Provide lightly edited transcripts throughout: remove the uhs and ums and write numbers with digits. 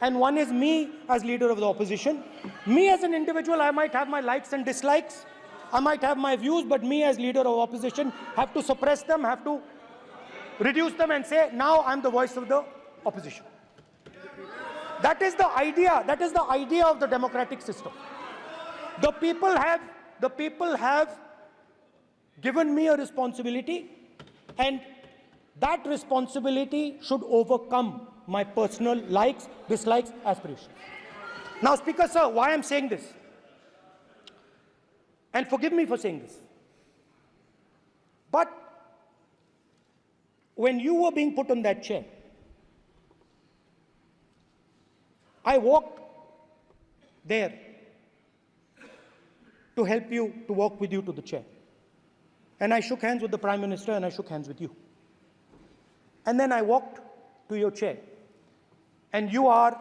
and one is me as leader of the opposition. Me as an individual, I might have my likes and dislikes, I might have my views, but me as leader of opposition have to suppress them, have to reduce them and say, now I'm the voice of the opposition. That is the idea. That is the idea of the democratic system. The people have given me a responsibility, and that responsibility should overcome my personal likes, dislikes, aspirations. Now, Speaker Sir, why I'm saying this, and forgive me for saying this, but when you were being put on that chair, I walked there to help you, to walk with you to the chair. And I shook hands with the Prime Minister and I shook hands with you. And then I walked to your chair. And you are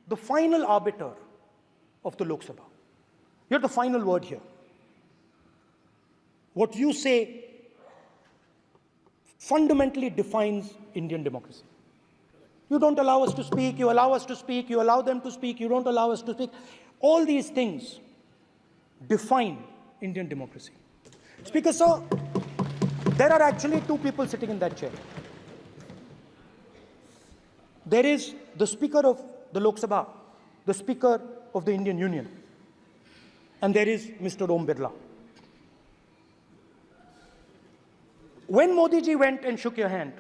the final arbiter of the Lok Sabha. You're the final word here. What you say fundamentally defines Indian democracy. You don't allow us to speak, you allow us to speak, you allow them to speak, you don't allow us to speak. All these things define Indian democracy. Speaker Sir, there are actually two people sitting in that chair. There is the Speaker of the Lok Sabha, the Speaker of the Indian Union, and there is Mr. Om Birla. When Modi ji went and shook your hand,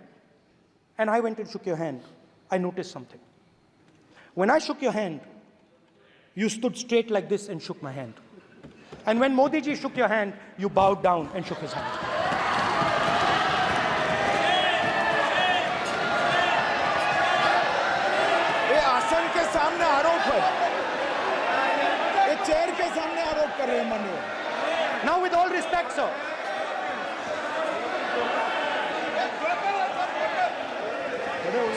and I went and shook your hand, I noticed something. When I shook your hand, you stood straight like this and shook my hand. And when Modi ji shook your hand, you bowed down and shook his hand. ये आसन के सामने आरोप है, ये chair के सामने आरोप कर रहे हैं माननीय। Now, with all respect, sir,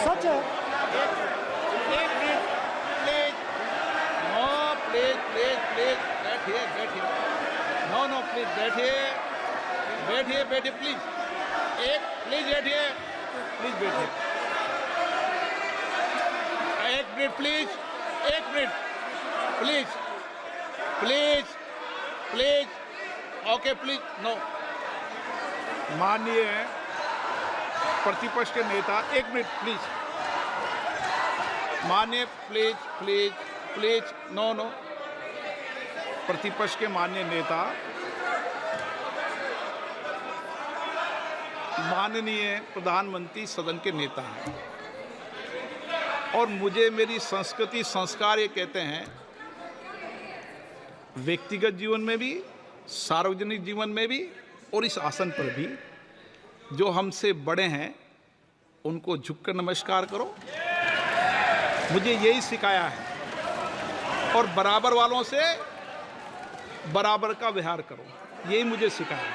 such a बैठिए प्लीज, प्लीज बैठिए, एक minute please, okay please, no. माननीय प्रतिपक्ष के नेता, एक मिनट प्लीज, माननीय प्लीज, नो। प्रतिपक्ष के माननीय नेता, माननीय प्रधानमंत्री सदन के नेता हैं, और मुझे मेरी संस्कृति संस्कार ये कहते हैं, व्यक्तिगत जीवन में भी, सार्वजनिक जीवन में भी, और इस आसन पर भी, जो हमसे बड़े हैं उनको झुककर नमस्कार करो। मुझे यही सिखाया है, और बराबर वालों से बराबर का व्यवहार करो, यही मुझे सिखाया है।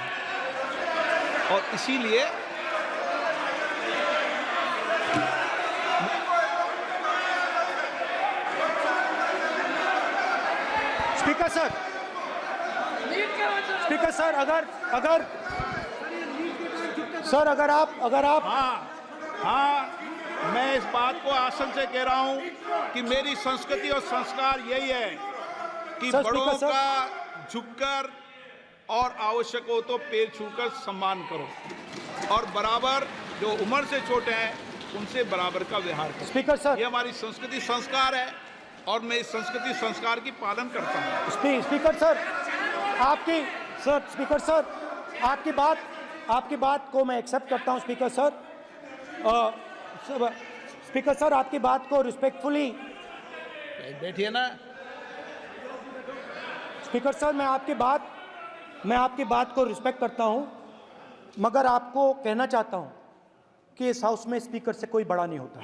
और इसीलिए स्पीकर सर, अगर आप हाँ, मैं इस बात को आसन से कह रहा हूं कि मेरी संस्कृति और संस्कार यही है कि बड़ों का झुककर और आवश्यक हो तो पैर छूकर सम्मान करो, और बराबर जो उम्र से छोटे हैं उनसे बराबर का व्यवहार करो। स्पीकर सर, ये हमारी संस्कृति संस्कार है, और मैं इस संस्कृति संस्कार की पालन करता हूँ। स्पीकर सर, आपकी बात को मैं एक्सेप्ट करता हूँ। स्पीकर सर, आपकी बात को रिस्पेक्टफुली, बैठिए ना। स्पीकर सर, मैं आपकी बात को रिस्पेक्ट करता हूं, मगर आपको कहना चाहता हूं कि इस हाउस में स्पीकर से कोई बड़ा नहीं होता।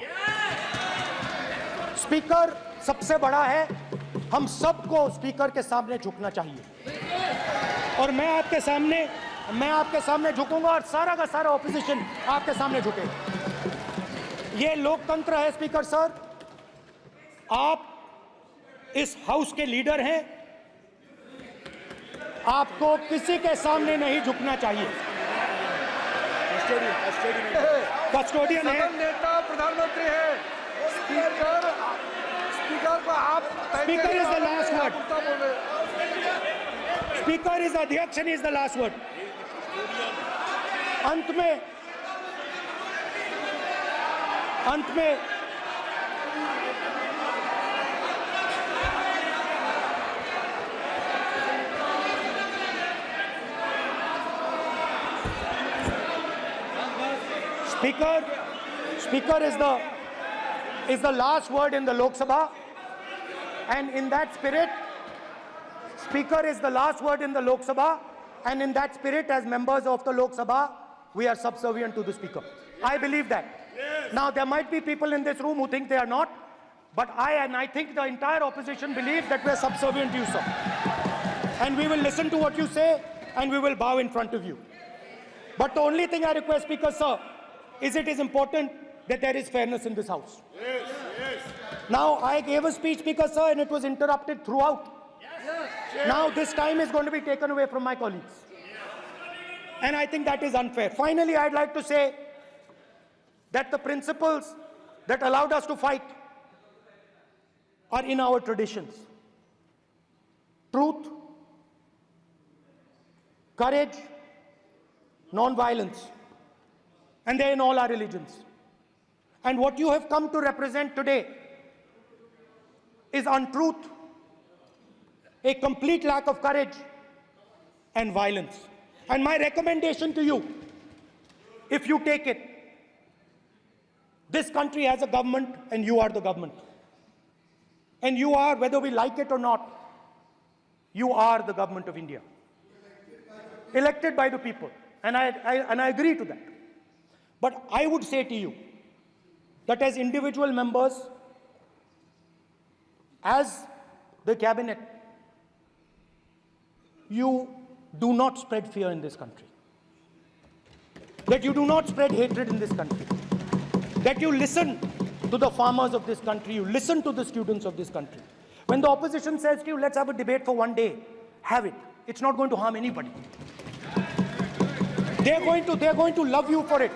स्पीकर सबसे बड़ा है, हम सबको स्पीकर के सामने झुकना चाहिए, और मैं आपके सामने झुकूंगा, और सारा का सारा ऑपोजिशन आपके सामने झुकेगा। ये लोकतंत्र है। स्पीकर सर, आप इस हाउस के लीडर हैं, आपको किसी के सामने नहीं झुकना चाहिए। कस्टोडियन है, नेता प्रधानमंत्री है, स्पीकर को आप Speaker is the last word. Speaker is अध्यक्ष and is the last word. अंत में Speaker is the last word in the Lok Sabha, and in that spirit, Speaker is the last word in the Lok Sabha, and in that spirit, as members of the Lok Sabha, we are subservient to the Speaker. I believe that. Yes. Now, there might be people in this room who think they are not, but I think the entire opposition believes that we are subservient to you, sir. And we will listen to what you say, and we will bow in front of you. But the only thing I request, Speaker, sir, is it is important that there is fairness in this House. Yes, yes. Now, I gave a speech, Speaker, sir, and it was interrupted throughout. Yes. Now, this time is going to be taken away from my colleagues. And I think that is unfair. Finally, I'd like to say that the principles that allowed us to fight are in our traditions. Truth, courage, non-violence. And they're in all our religions. And what you have come to represent today is untruth, a complete lack of courage, and violence. And my recommendation to you, if you take it, this country has a government and you are the government. And you are, whether we like it or not, you are the government of India. Elected by the people. And I agree to that. But I would say to you that as individual members, as the cabinet, you do not spread fear in this country. That you do not spread hatred in this country. That you listen to the farmers of this country, you listen to the students of this country. When the opposition says to you, let's have a debate for one day, have it. It's not going to harm anybody. They're going to love you for it.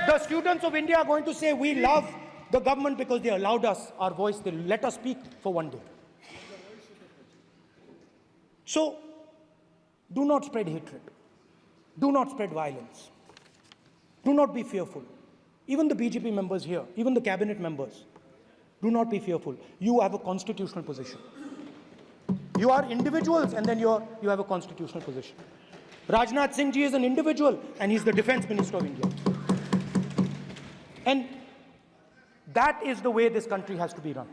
The students of India are going to say, we love the government because they allowed us our voice, they let us speak for one day. So, do not spread hatred. Do not spread violence. Do not be fearful. Even the BJP members here, even the cabinet members, do not be fearful. You have a constitutional position. You are individuals and then you have a constitutional position. Rajnath Singh ji is an individual and he's the Defense Minister of India. And that is the way this country has to be run.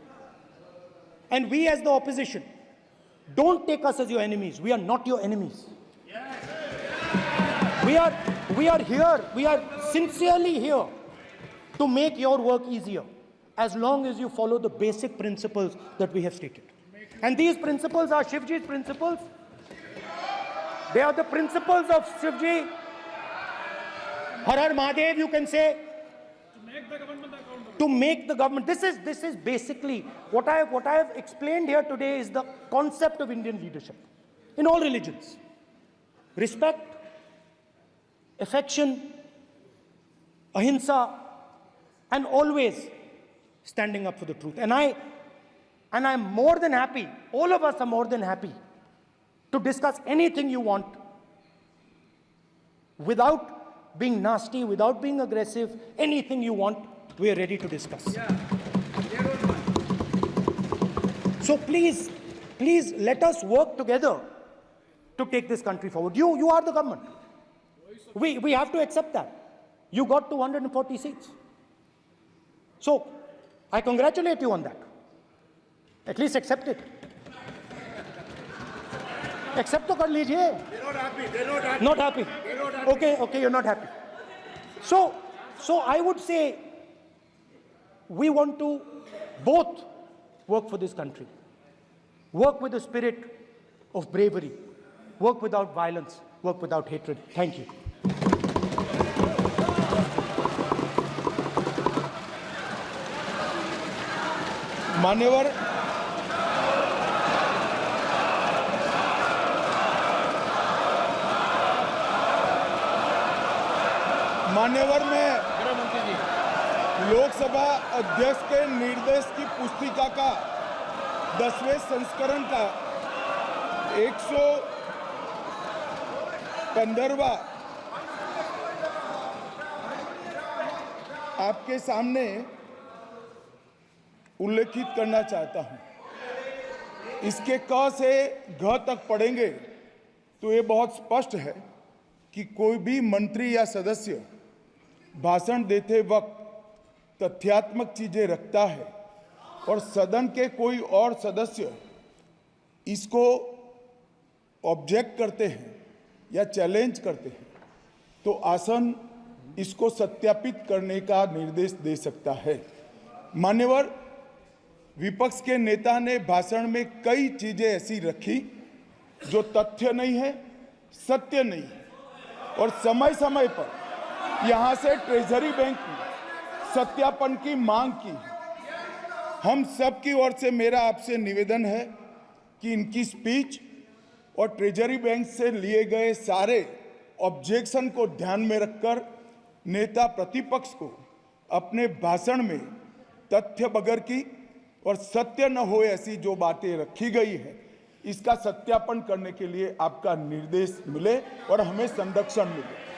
And we as the opposition, don't take us as your enemies. We are not your enemies. We are here, we are sincerely here to make your work easier, as long as you follow the basic principles that we have stated. And these principles are Shivji's principles. They are the principles of Shivji. Har Har Mahadev, you can say. To make the government. This is basically what I have explained here today is the concept of Indian leadership in all religions. Respect, affection, ahimsa, and always standing up for the truth. And I'm more than happy, all of us are more than happy to discuss anything you want without being nasty, without being aggressive, anything you want, we are ready to discuss. Yeah. So please let us work together to take this country forward. You are the government. We have to accept that. You got 240 seats. So I congratulate you on that. At least accept it. Accept to kar lijiye. They're not happy. Not happy. Okay, you're not happy. So I would say we want to both work for this country. Work with the spirit of bravery. Work without violence. Work without hatred. Thank you. मान्यवर में लोकसभा अध्यक्ष के निर्देश की पुस्तिका का 10वें संस्करण का 115वां आपके सामने उल्लेखित करना चाहता हूं। इसके क से घ तक पढ़ेंगे तो ये बहुत स्पष्ट है कि कोई भी मंत्री या सदस्य भाषण देते वक्त तथ्यात्मक चीजें रखता है और सदन के कोई और सदस्य इसको ऑब्जेक्ट करते हैं या चैलेंज करते हैं तो आसन इसको सत्यापित करने का निर्देश दे सकता है। मान्यवर, विपक्ष के नेता ने भाषण में कई चीजें ऐसी रखी जो तथ्य नहीं है, सत्य नहीं है और समय समय पर यहां से ट्रेजरी बैंक में सत्यापन की मांग की। हम सब की ओर से मेरा आपसे निवेदन है कि इनकी स्पीच और ट्रेजरी बैंक से लिए गए सारे ऑब्जेक्शन को ध्यान में रखकर नेता प्रतिपक्ष को अपने भाषण में तथ्य बगैर की और सत्य न हो ऐसी जो बातें रखी गई है इसका सत्यापन करने के लिए आपका निर्देश मिले और हमें संरक्षण मिले।